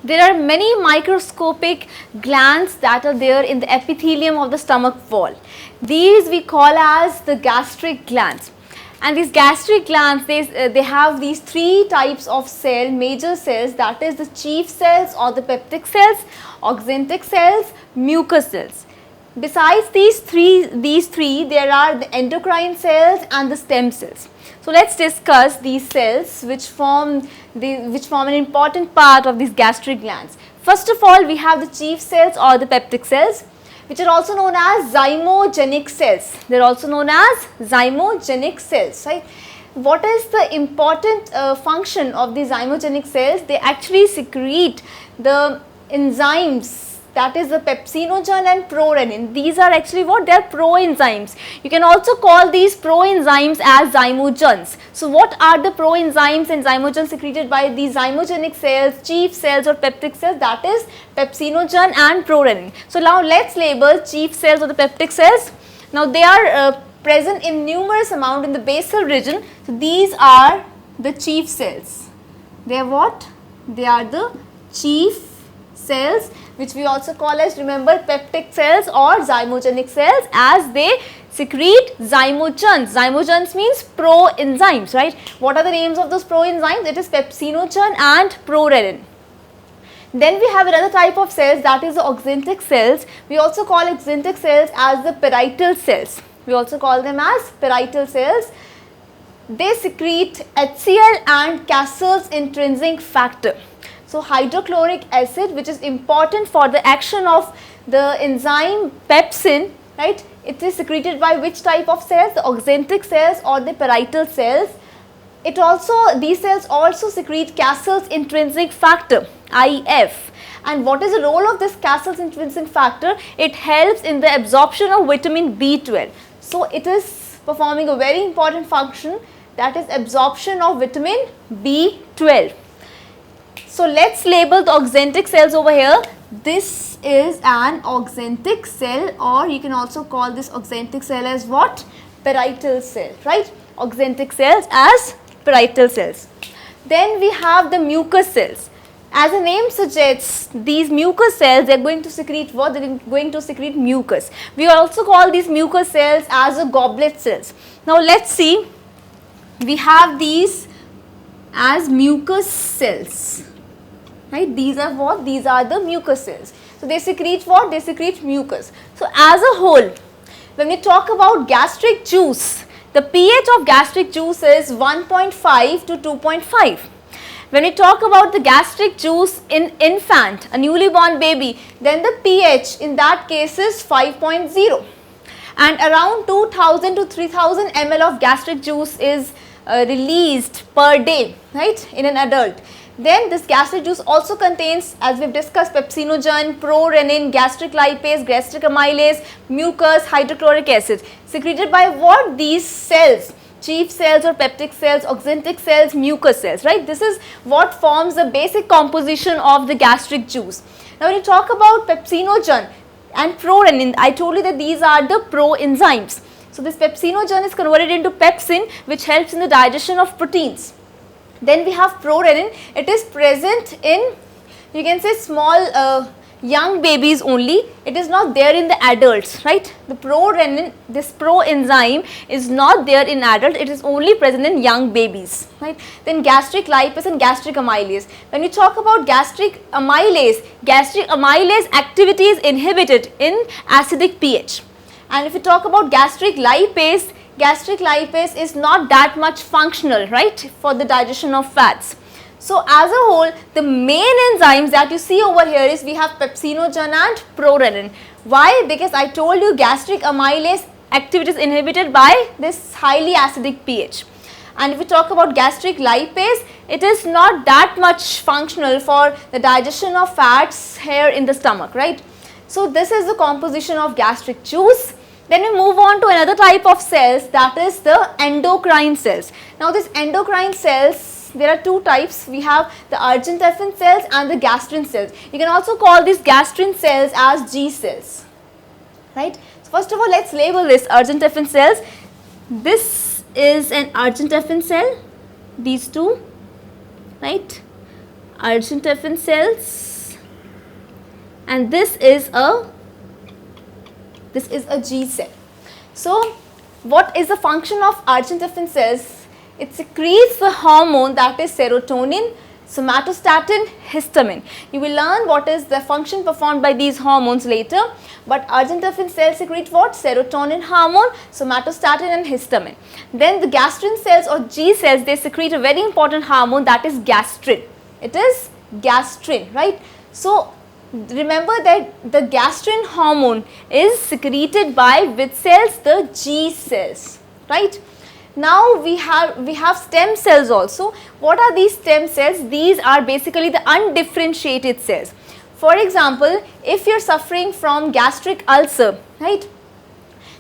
There are many microscopic glands that are there in the epithelium of the stomach wall. These we call as the gastric glands. And these gastric glands, they have these three types of cell, major cells, that is the chief cells or the peptic cells, oxyntic cells, mucus cells. Besides these three, there are the endocrine cells and the stem cells. So let's discuss these cells which form an important part of these gastric glands. First of all, we have the chief cells or the peptic cells, which are also known as zymogenic cells. They are also known as zymogenic cells, right? What is the important function of the zymogenic cells? They actually secrete the enzymes, that is the pepsinogen and prorenin. These are actually what? They are proenzymes. You can also call these proenzymes as zymogens. So what are the proenzymes and zymogens secreted by these zymogenic cells, chief cells or peptic cells? That is pepsinogen and prorenin. So now let's label chief cells or the peptic cells. Now they are present in numerous amount in the basal region. So these are the chief cells. They are what? They are the chief cells, which we also call as, remember, peptic cells or zymogenic cells, as they secrete zymogens. Zymogens means proenzymes, right? What are the names of those proenzymes? It is pepsinogen and prorenin. Then we have another type of cells, that is the oxyntic cells. We also call oxyntic cells as the parietal cells. We also call them as parietal cells. They secrete HCl and Cassell's intrinsic factor. So hydrochloric acid, which is important for the action of the enzyme pepsin, right? It is secreted by which type of cells? The oxyntic cells or the parietal cells. These cells also secrete Cassell's intrinsic factor, IF. And what is the role of this Cassell's intrinsic factor? It helps in the absorption of vitamin B12. So it is performing a very important function, that is absorption of vitamin B12. So let's label the oxyntic cells over here. This is an oxyntic cell, or you can also call this oxyntic cell as what? Parietal cell, right? Oxyntic cells as parietal cells. Then we have the mucus cells. As the name suggests, these mucus cells, they are going to secrete what? They are going to secrete mucus. We also call these mucus cells as the goblet cells. Now let's see. We have these as mucus cells. Right? These are what? These are the mucus cells. So they secrete what? They secrete mucus. So as a whole, when we talk about gastric juice, the pH of gastric juice is 1.5 to 2.5. When we talk about the gastric juice in infant, a newly born baby, then the pH in that case is 5.0. And around 2000 to 3000 ml of gastric juice is released per day, right, in an adult. Then this gastric juice also contains, as we have discussed, pepsinogen, prorenin, gastric lipase, gastric amylase, mucus, hydrochloric acid, secreted by what? These cells, chief cells or peptic cells, oxyntic cells, mucus cells, right? This is what forms the basic composition of the gastric juice. Now when you talk about pepsinogen and prorenin, I told you that these are the proenzymes. So this pepsinogen is converted into pepsin, which helps in the digestion of proteins. Then we have prorenin. It is present in, you can say, small young babies only. It is not there in the adults, right? The prorenin, this proenzyme is not there in adult. It is only present in young babies, right? Then gastric lipase and gastric amylase. When we talk about gastric amylase activity is inhibited in acidic pH. And if we talk about gastric lipase is not that much functional, right, for the digestion of fats. So as a whole, the main enzymes that you see over here is we have pepsinogen and prorenin. Why? Because I told you gastric amylase activity is inhibited by this highly acidic pH. And if we talk about gastric lipase, it is not that much functional for the digestion of fats here in the stomach, right? So this is the composition of gastric juice. Then we move on to another type of cells, that is the endocrine cells. Now these endocrine cells, there are two types. We have the argentefin cells and the gastrin cells. You can also call these gastrin cells as G cells, right? So first of all, let's label this argentefin cells. This is an argentefin cell, these two, right? Argentefin cells. and this is a G cell. So what is the function of argentifin cells? It secretes the hormone that is serotonin, somatostatin, histamine. You will learn what is the function performed by these hormones later, but argentifin cells secrete what? Serotonin hormone, somatostatin and histamine. Then the gastrin cells or G cells, they secrete a very important hormone, that is gastrin. It is gastrin, right? So remember that the gastrin hormone is secreted by which cells? The G cells, right? Now we have stem cells also. What are these stem cells? These are basically the undifferentiated cells. For example, if you are suffering from gastric ulcer, right,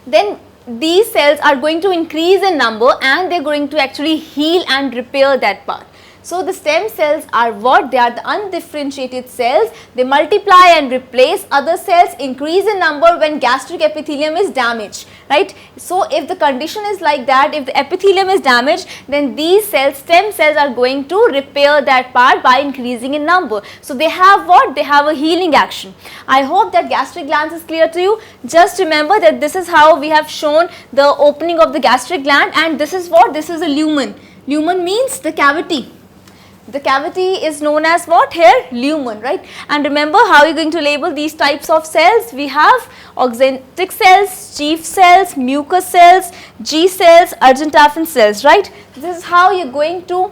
then these cells are going to increase in number and they are going to actually heal and repair that part. So the stem cells are what? They are the undifferentiated cells. They multiply and replace other cells, increase in number when gastric epithelium is damaged, right? So if the condition is like that, if the epithelium is damaged, then these cells, stem cells, are going to repair that part by increasing in number. So they have what? They have a healing action. I hope that gastric glands is clear to you. Just remember that this is how we have shown the opening of the gastric gland, and this is what? This is a lumen. Lumen means the cavity. The cavity is known as what here? Lumen, right? And remember how you're going to label these types of cells. We have oxyntic cells, chief cells, mucus cells, G cells, argentifin cells, right? This is how you're going to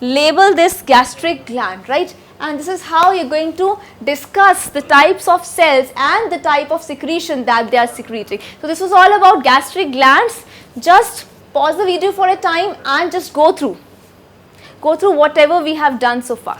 label this gastric gland, right? And this is how you're going to discuss the types of cells and the type of secretion that they are secreting. So this was all about gastric glands. Just pause the video for a time and just go through whatever we have done so far.